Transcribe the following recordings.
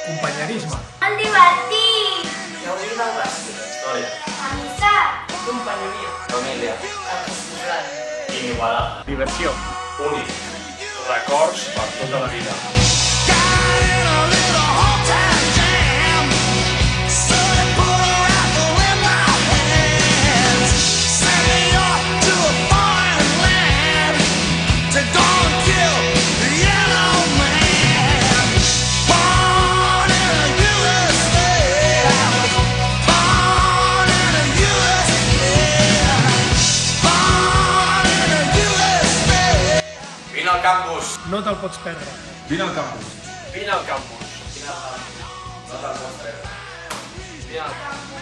Companyerisme. El divertit. Gaudir del bàsquet. Història. Amistat. Companyonia. Família. Artificial. Inigualable. Diversió. Únic. Records per tota la vida. Vine al campus. No te'l pots perdre. Vine al campus. Vine al campus. No te'l pots perdre. Vine al campus.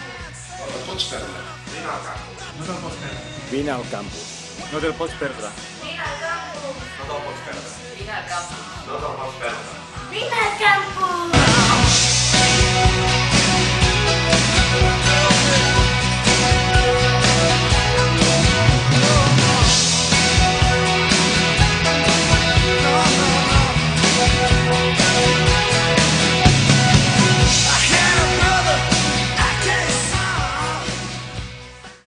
No te'l pots perdre. Vine al campus. No te'l pots perdre. Vine al campus. No te'l pots perdre. Vine al campus. No te'l pots perdre. Vine al campus. No te'l pots perdre. Vine al campus.